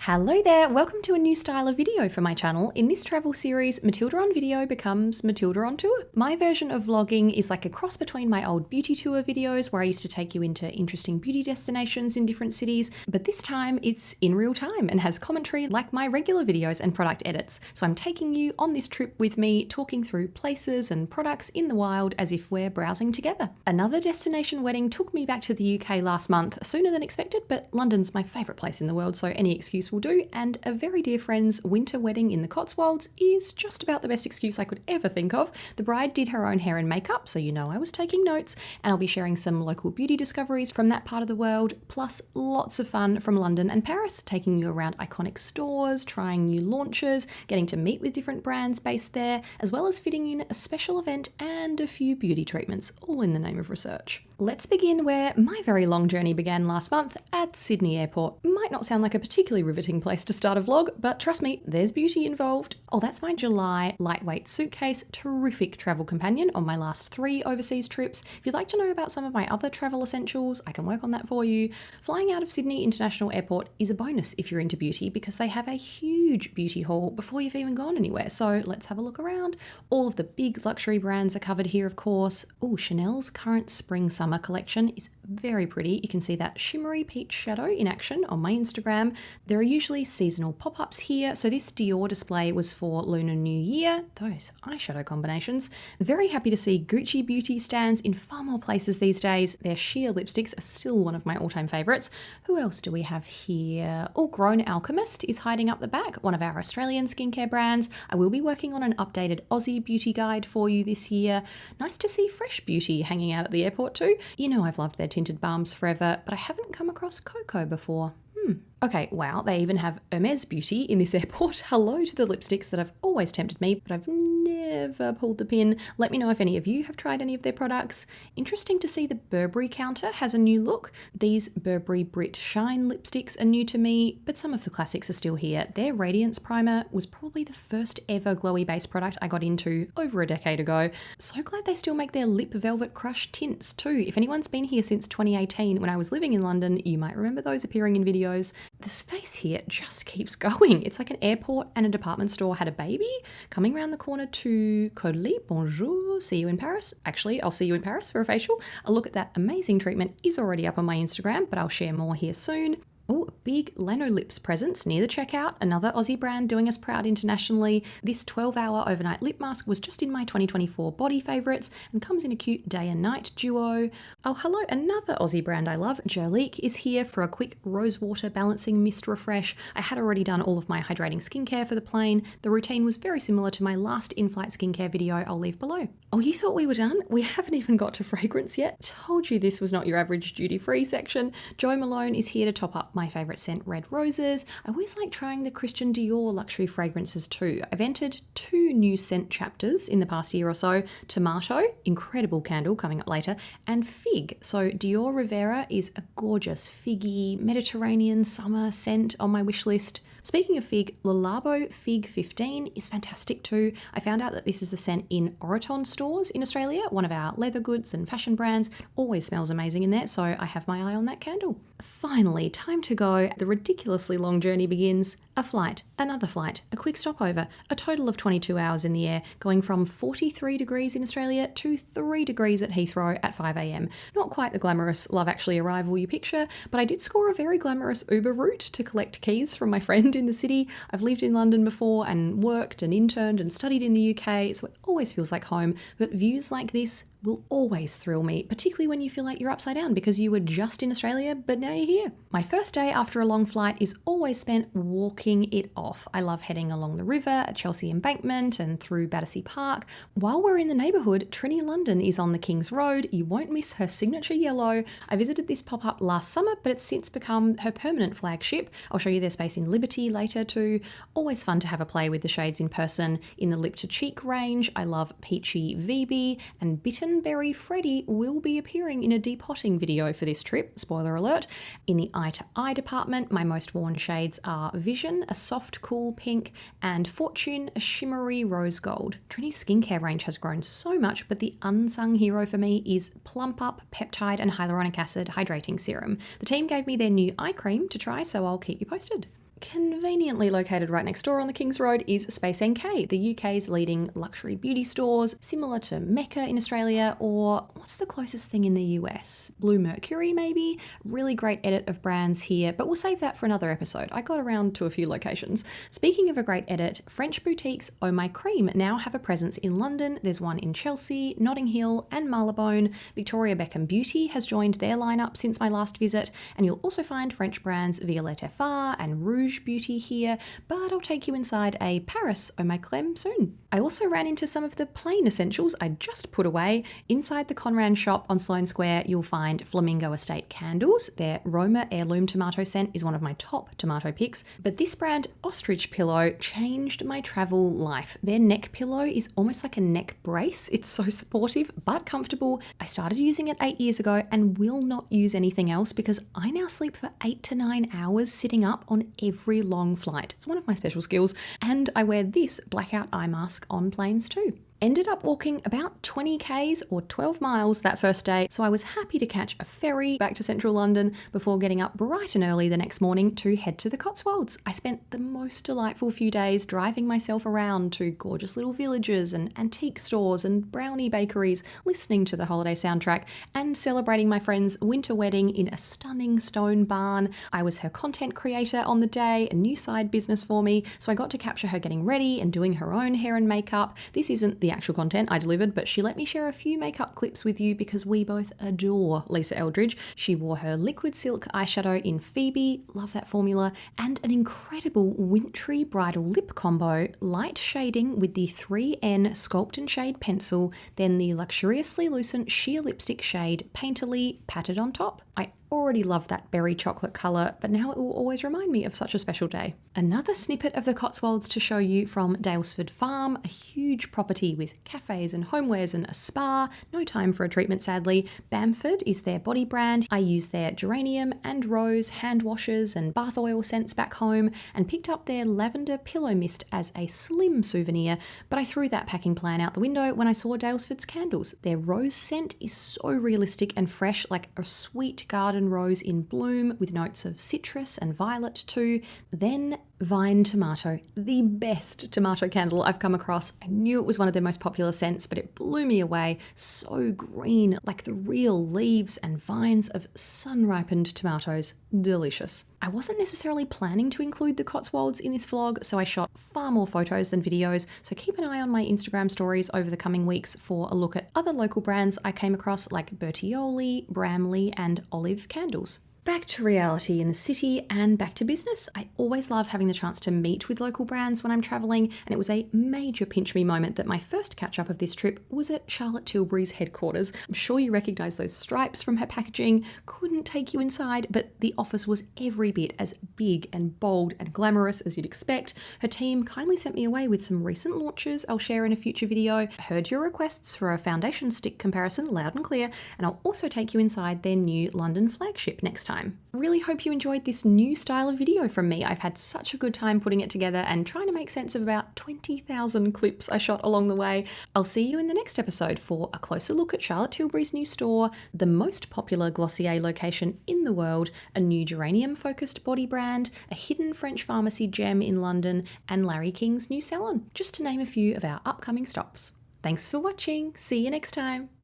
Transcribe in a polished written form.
Hello there, welcome to a new style of video for my channel. In this travel series, Matilda on Video becomes Matilda on Tour. My version of vlogging is like a cross between my old beauty tour videos where I used to take you into interesting beauty destinations in different cities, but this time it's in real time and has commentary like my regular videos and product edits. So I'm taking you on this trip with me, talking through places and products in the wild as if we're browsing together. Another destination wedding took me back to the UK last month, sooner than expected, but London's my favourite place in the world, so any excuse will do, and a very dear friend's winter wedding in the Cotswolds is just about the best excuse I could ever think of. The bride did her own hair and makeup, so you know I was taking notes, and I'll be sharing some local beauty discoveries from that part of the world, plus lots of fun from London and Paris, taking you around iconic stores, trying new launches, getting to meet with different brands based there, as well as fitting in a special event and a few beauty treatments, all in the name of research. Let's begin where my very long journey began last month at Sydney Airport. Might not sound like a particularly riveting place to start a vlog, but trust me, there's beauty involved. Oh, that's my July lightweight suitcase, terrific travel companion on my last 3 overseas trips. If you'd like to know about some of my other travel essentials, I can work on that for you. Flying out of Sydney International Airport is a bonus if you're into beauty because they have a huge beauty haul before you've even gone anywhere. So let's have a look around. All of the big luxury brands are covered here, of course. Oh, Chanel's current spring-summer collection is very pretty. You can see that shimmery peach shadow in action on my Instagram. There are usually seasonal pop-ups here. So this Dior display was for Lunar New Year. Those eyeshadow combinations. Very happy to see Gucci beauty stands in far more places these days. Their sheer lipsticks are still one of my all-time favorites. Who else do we have here? Oh, Grown Alchemist is hiding up the back, one of our Australian skincare brands. I will be working on an updated Aussie beauty guide for you this year. Nice to see Fresh Beauty hanging out at the airport too. You know I've loved their tinted balms forever, but I haven't come across Cocoa before. Okay, wow, they even have Hermes Beauty in this airport. Hello to the lipsticks that have always tempted me, but I've never pulled the pin. Let me know if any of you have tried any of their products. Interesting to see the Burberry counter has a new look. These Burberry Brit Shine lipsticks are new to me, but some of the classics are still here. Their Radiance Primer was probably the first ever glowy base product I got into over a decade ago. So glad they still make their Lip Velvet Crush tints too. If anyone's been here since 2018 when I was living in London, you might remember those appearing in videos. The space here just keeps going. It's like an airport and a department store had a baby. Coming around the corner to Caudalie, bonjour, see you in Paris. Actually, I'll see you in Paris for a facial. A look at that amazing treatment is already up on my Instagram, but I'll share more here soon. Oh, big Lanolips presence near the checkout, another Aussie brand doing us proud internationally. This 12-hour overnight lip mask was just in my 2024 body favourites and comes in a cute day and night duo. Oh, hello, another Aussie brand I love, Jolique, is here for a quick rosewater balancing mist refresh. I had already done all of my hydrating skincare for the plane. The routine was very similar to my last in-flight skincare video I'll leave below. Oh, you thought we were done? We haven't even got to fragrance yet. Told you this was not your average duty-free section. Jo Malone is here to top up my favourite scent, Red Roses. I always like trying the Christian Dior luxury fragrances too. I've entered 2 new scent chapters in the past year or so. Tomato, incredible candle coming up later, and Fig. So Dior Rivera is a gorgeous figgy Mediterranean summer scent on my wish list. Speaking of fig, Le Labo Fig 15 is fantastic too. I found out that this is the scent in Oroton stores in Australia, one of our leather goods and fashion brands. Always smells amazing in there, so I have my eye on that candle. Finally, time to go. The ridiculously long journey begins. A flight, another flight, a quick stopover, a total of 22 hours in the air, going from 43 degrees in Australia to 3 degrees at Heathrow at 5 a.m. Not quite the glamorous Love Actually arrival you picture, but I did score a very glamorous Uber route to collect keys from my friend in the city. I've lived in London before and worked and interned and studied in the UK, so it always feels like home, but views like this will always thrill me, particularly when you feel like you're upside down because you were just in Australia, but now you're here. My first day after a long flight is always spent walking it off. I love heading along the river at Chelsea Embankment and through Battersea Park. While we're in the neighbourhood, TRINNY London is on the King's Road. You won't miss her signature yellow. I visited this pop-up last summer, but it's since become her permanent flagship. I'll show you their space in Liberty later too. Always fun to have a play with the shades in person. In the Lip to Cheek range, I love Peachy VB, and Bitten Berry Freddy will be appearing in a depotting video for this trip, spoiler alert. In the eye to eye department, my most worn shades are Vision, a soft cool pink, and Fortune, a shimmery rose gold. TRINNY's skincare range has grown so much, but the unsung hero for me is Plump Up Peptide and Hyaluronic Acid Hydrating Serum. The team gave me their new eye cream to try, so I'll keep you posted. Conveniently located right next door on the King's Road is Space NK, the UK's leading luxury beauty stores, similar to Mecca in Australia, or what's the closest thing in the US? Blue Mercury, maybe? Really great edit of brands here, but we'll save that for another episode. I got around to a few locations. Speaking of a great edit, French boutiques Oh My Cream now have a presence in London. There's one in Chelsea, Notting Hill, and Marylebone. Victoria Beckham Beauty has joined their lineup since my last visit, and you'll also find French brands Violette Effar and Rouge Beauty here, but I'll take you inside a Paris Eau My Crème soon. I also ran into some of the plain essentials I just put away. Inside the Conran shop on Sloane Square, you'll find Flamingo Estate candles. Their Roma heirloom tomato scent is one of my top tomato picks, but this brand Ostrich pillow changed my travel life. Their neck pillow is almost like a neck brace. It's so supportive but comfortable. I started using it 8 years ago and will not use anything else because I now sleep for 8 to 9 hours sitting up on every long flight. It's one of my special skills, and I wear this blackout eye mask on planes too. Ended up walking about 20 k's or 12 miles that first day, so I was happy to catch a ferry back to central London before getting up bright and early the next morning to head to the Cotswolds. I spent the most delightful few days driving myself around to gorgeous little villages and antique stores and brownie bakeries, listening to the holiday soundtrack and celebrating my friend's winter wedding in a stunning stone barn. I was her content creator on the day, a new side business for me, so I got to capture her getting ready and doing her own hair and makeup. This isn't the actual content I delivered, but she let me share a few makeup clips with you because we both adore Lisa Eldridge. She wore her liquid silk eyeshadow in Phoebe, love that formula, and an incredible wintry bridal lip combo, light shading with the 3N Sculpt and Shade pencil, then the luxuriously lucent sheer lipstick shade Painterly patted on top. I already love that berry chocolate colour, but now it will always remind me of such a special day. Another snippet of the Cotswolds to show you from Dalesford Farm, a huge property with cafes and homewares and a spa. No time for a treatment, sadly. Bamford is their body brand. I use their geranium and rose hand washes and bath oil scents back home, and picked up their lavender pillow mist as a slim souvenir, but I threw that packing plan out the window when I saw Dalesford's candles. Their rose scent is so realistic and fresh, like a sweet garden rose in bloom with notes of citrus and violet too. Then Vine Tomato, the best tomato candle I've come across. I knew it was one of their most popular scents, but it blew me away. So green, like the real leaves and vines of sun-ripened tomatoes. Delicious. I wasn't necessarily planning to include the Cotswolds in this vlog, so I shot far more photos than videos, so keep an eye on my Instagram stories over the coming weeks for a look at other local brands I came across like Bertioli, Bramley, and Olive candles. Back to reality in the city and back to business. I always love having the chance to meet with local brands when I'm traveling, and it was a major pinch me moment that my first catch up of this trip was at Charlotte Tilbury's headquarters. I'm sure you recognize those stripes from her packaging. Couldn't take you inside, but the office was every bit as big and bold and glamorous as you'd expect. Her team kindly sent me away with some recent launches I'll share in a future video. Heard your requests for a foundation stick comparison loud and clear, and I'll also take you inside their new London flagship next time. Really hope you enjoyed this new style of video from me. I've had such a good time putting it together and trying to make sense of about 20,000 clips I shot along the way. I'll see you in the next episode for a closer look at Charlotte Tilbury's new store, the most popular Glossier location in the world, a new geranium-focused body brand, a hidden French pharmacy gem in London, and Larry King's new salon, just to name a few of our upcoming stops. Thanks for watching. See you next time.